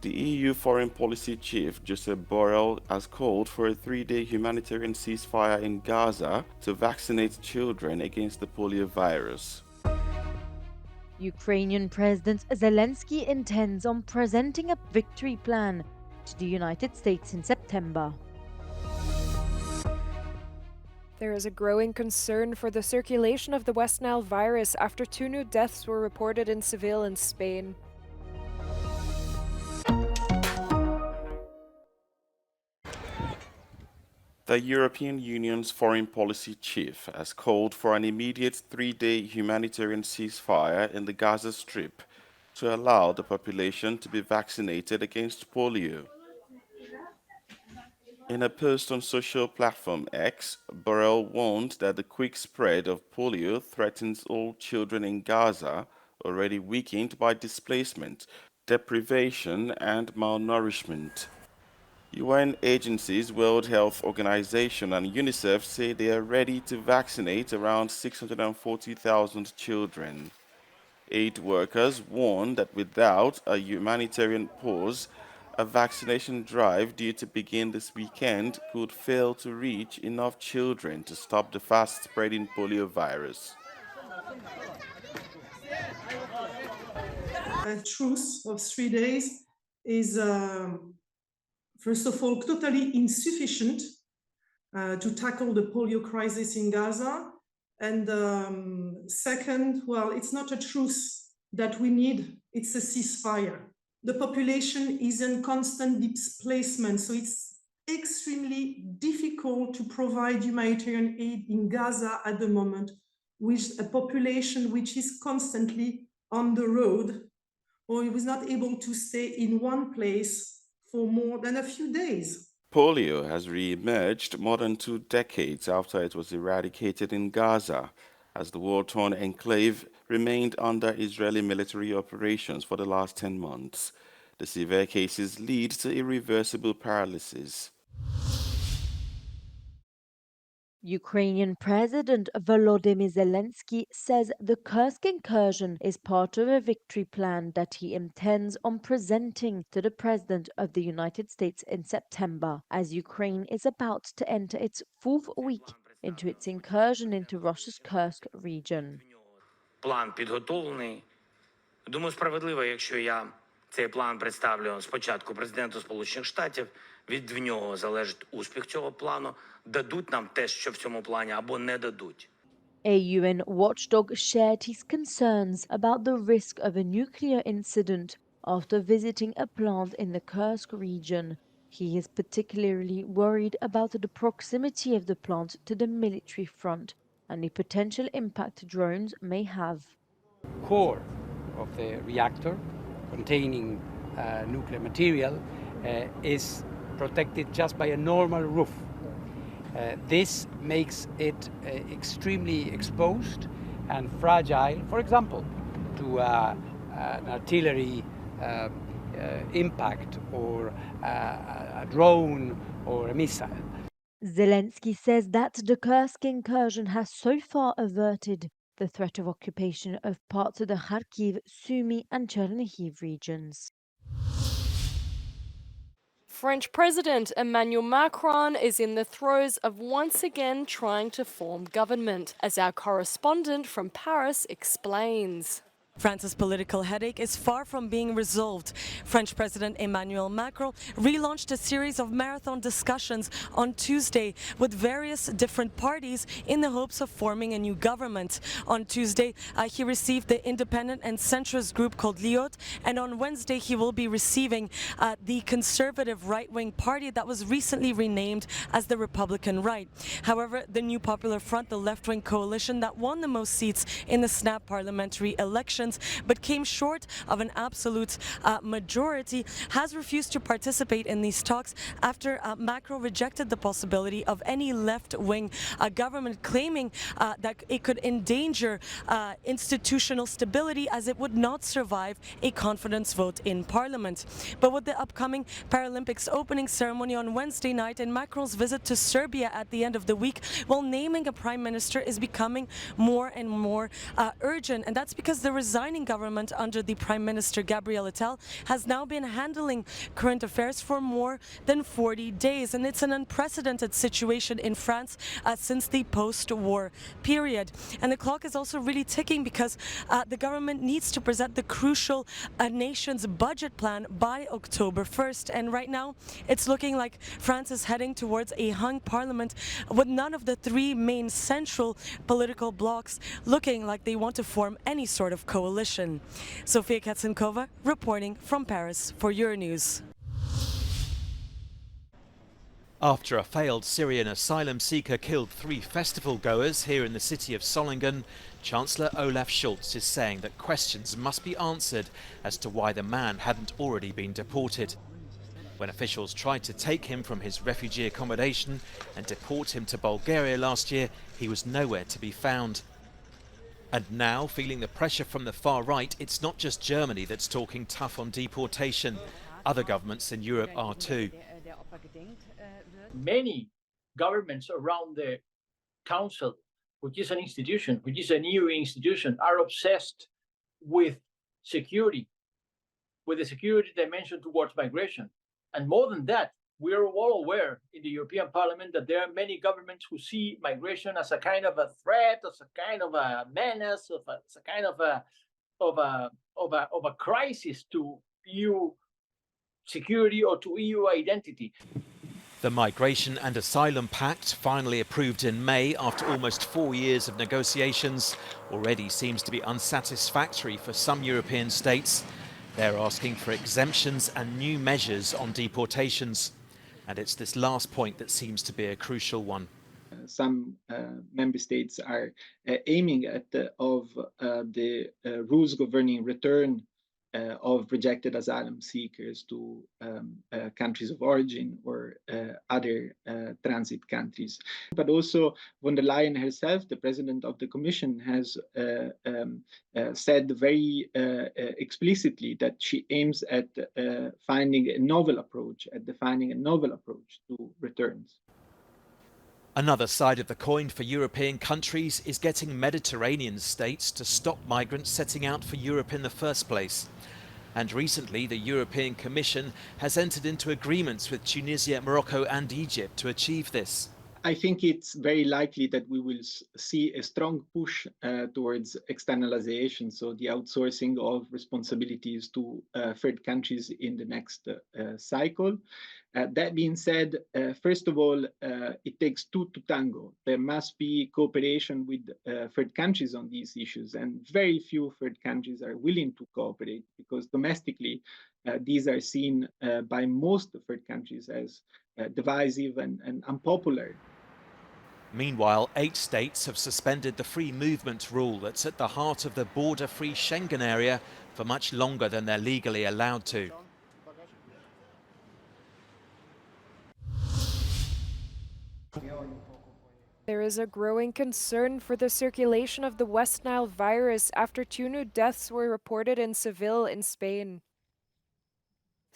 The EU Foreign Policy Chief, Josep Borrell, has called for a 3-day humanitarian ceasefire in Gaza to vaccinate children against the polio virus. Ukrainian President Zelensky intends on presenting a victory plan to the United States in September. There is a growing concern for the circulation of the West Nile virus after 2 new deaths were reported in Seville in Spain. The European Union's foreign policy chief has called for an immediate 3-day humanitarian ceasefire in the Gaza Strip to allow the population to be vaccinated against polio. In a post on social platform X, Borrell warned that the quick spread of polio threatens all children in Gaza, already weakened by displacement, deprivation, and malnourishment. UN agencies, World Health Organization and UNICEF say they are ready to vaccinate around 640,000 children. Aid workers warn that without a humanitarian pause, a vaccination drive due to begin this weekend could fail to reach enough children to stop the fast-spreading polio virus. A truce of 3 days is, first of all, totally insufficient to tackle the polio crisis in Gaza. And second, well, it's not a truce that we need, it's a ceasefire. The population is in constant displacement, so it's extremely difficult to provide humanitarian aid in Gaza at the moment, with a population which is constantly on the road or was not able to stay in one place for more than a few days. Polio has re-emerged more than 2 decades after it was eradicated in Gaza, as the war-torn enclave remained under Israeli military operations for the last 10 months. The severe cases lead to irreversible paralysis. Ukrainian President Volodymyr Zelensky says the Kursk incursion is part of a victory plan that he intends on presenting to the President of the United States in September, as Ukraine is about to enter its 4th week into its incursion into Russia's Kursk region. План підготовлений. Думаю, справедливо, якщо я цей план представлю спочатку президенту Сполучених Штатів. Від нього залежить успіх цього плану. Дадуть нам те, що в цьому плані, або не дадуть. A UN watchdog shared his concerns about the risk of a nuclear incident after visiting a plant in the Kursk region. He is particularly worried about the proximity of the plant to the military front and the potential impact drones may have. Core of the reactor containing nuclear material is protected just by a normal roof. This makes it extremely exposed and fragile, for example, to an artillery impact or a drone or a missile. Zelensky says that the Kursk incursion has so far averted the threat of occupation of parts of the Kharkiv, Sumy and Chernihiv regions. French President Emmanuel Macron is in the throes of once again trying to form government, as our correspondent from Paris explains. France's political headache is far from being resolved. French President Emmanuel Macron relaunched a series of marathon discussions on Tuesday with various different parties in the hopes of forming a new government. On Tuesday, he received the independent and centrist group called Lyot, and on Wednesday he will be receiving the conservative right-wing party that was recently renamed as the Republican Right. However, the New Popular Front, the left-wing coalition that won the most seats in the snap parliamentary election, but came short of an absolute majority, has refused to participate in these talks after Macron rejected the possibility of any left-wing government, claiming that it could endanger institutional stability as it would not survive a confidence vote in Parliament. But with the upcoming Paralympics opening ceremony on Wednesday night and Macron's visit to Serbia at the end of the week, while naming a prime minister is becoming more and more urgent, and that's because the resigning government under the Prime Minister Gabriel Attal has now been handling current affairs for more than 40 days. And it's an unprecedented situation in France since the post-war period. And the clock is also really ticking because the government needs to present the crucial nation's budget plan by October 1st. And right now, it's looking like France is heading towards a hung parliament with none of the three main central political blocs looking like they want to form any sort of coalition. Sofia Katsenkova reporting from Paris for Euronews. After a failed Syrian asylum seeker killed 3 festival goers here in the city of Solingen, Chancellor Olaf Scholz is saying that questions must be answered as to why the man hadn't already been deported. When officials tried to take him from his refugee accommodation and deport him to Bulgaria last year, he was nowhere to be found. And now, feeling the pressure from the far right, it's not just Germany that's talking tough on deportation. Other governments in Europe are too. Many governments around the Council, which is an institution, which is an EU institution, are obsessed with security, with the security dimension towards migration. And more than that, we are all aware in the European Parliament that there are many governments who see migration as a kind of a threat, as a kind of a menace, as a kind of a crisis to EU security or to EU identity. The Migration and Asylum Pact, finally approved in May after almost 4 years of negotiations, already seems to be unsatisfactory for some European states. They're asking for exemptions and new measures on deportations. And it's this last point that seems to be a crucial one. Some member states are aiming at the rules governing return of rejected asylum seekers to countries of origin or other transit countries. But also von der Leyen herself, the president of the Commission, has said very explicitly that she aims at finding a novel approach, at defining a novel approach to returns. Another side of the coin for European countries is getting Mediterranean states to stop migrants setting out for Europe in the first place. And recently, the European Commission has entered into agreements with Tunisia, Morocco and Egypt to achieve this. I think it's very likely that we will see a strong push towards externalization, so the outsourcing of responsibilities to third countries in the next cycle. That being said, first of all, it takes two to tango. There must be cooperation with third countries on these issues, and very few third countries are willing to cooperate because domestically these are seen by most third countries as divisive and unpopular. Meanwhile, 8 states have suspended the free movement rule that's at the heart of the border-free Schengen area for much longer than they're legally allowed to. There is a growing concern for the circulation of the West Nile virus after 2 new deaths were reported in Seville in Spain.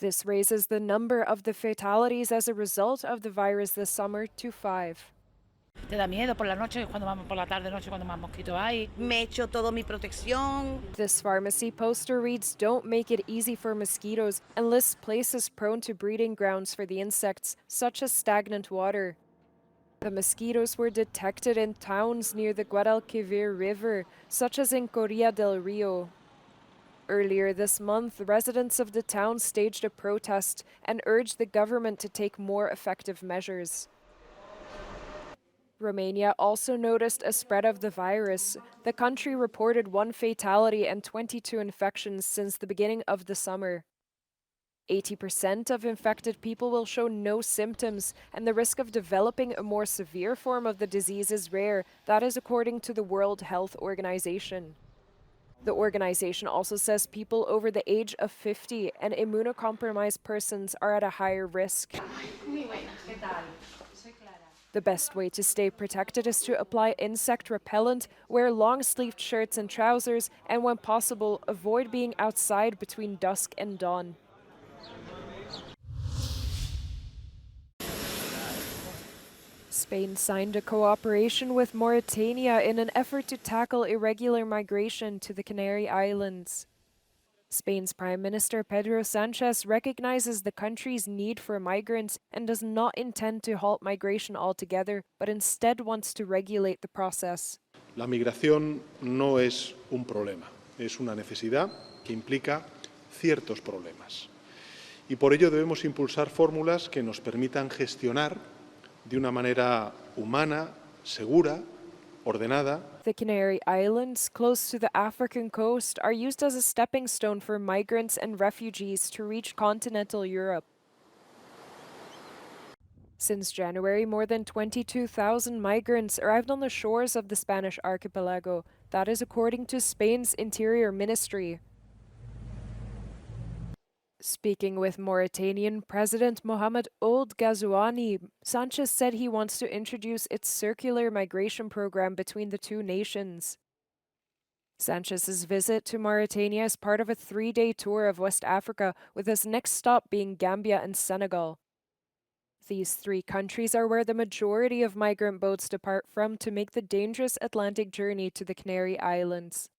This raises the number of the fatalities as a result of the virus this summer to 5. Te da miedo por la noche, cuando vamos por la tarde noche cuando más mosquitos hay. Me echo todo mi protección. This pharmacy poster reads, "Don't make it easy for mosquitoes," and lists places prone to breeding grounds for the insects, such as stagnant water. The mosquitoes were detected in towns near the Guadalquivir River, such as in Corilla del Rio. Earlier this month, residents of the town staged a protest and urged the government to take more effective measures. Romania also noticed a spread of the virus. The country reported 1 fatality and 22 infections since the beginning of the summer. 80% of infected people will show no symptoms, and the risk of developing a more severe form of the disease is rare. That is according to the World Health Organization. The organization also says people over the age of 50 and immunocompromised persons are at a higher risk. The best way to stay protected is to apply insect repellent, wear long-sleeved shirts and trousers, and when possible, avoid being outside between dusk and dawn. Spain signed a cooperation with Mauritania in an effort to tackle irregular migration to the Canary Islands. Spain's Prime Minister Pedro Sanchez recognizes the country's need for migrants and does not intend to halt migration altogether, but instead wants to regulate the process. La migración no es un problema, es una necesidad que implica ciertos problemas. Y por ello debemos impulsar fórmulas que nos permitan gestionar de una manera humana, segura, ordenada. The Canary Islands, close to the African coast, are used as a stepping stone for migrants and refugees to reach continental Europe. Since January, more than 22,000 migrants arrived on the shores of the Spanish archipelago. That is according to Spain's Interior Ministry. Speaking with Mauritanian President Mohamed Ould Ghazouani, Sanchez said he wants to introduce its circular migration program between the two nations. Sanchez's visit to Mauritania is part of a 3-day tour of West Africa, with his next stop being Gambia and Senegal. These 3 countries are where the majority of migrant boats depart from to make the dangerous Atlantic journey to the Canary Islands.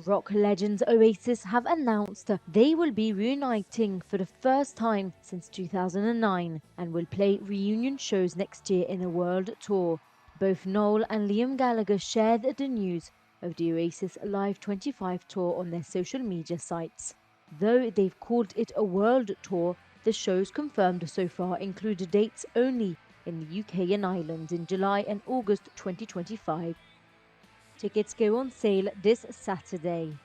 Rock legends Oasis have announced they will be reuniting for the first time since 2009 and will play reunion shows next year in a world tour. Both Noel and Liam Gallagher shared the news of the Oasis Live 25 tour on their social media sites. Though they've called it a world tour, the shows confirmed so far include dates only in the UK and Ireland in July and August 2025. Tickets go on sale this Saturday.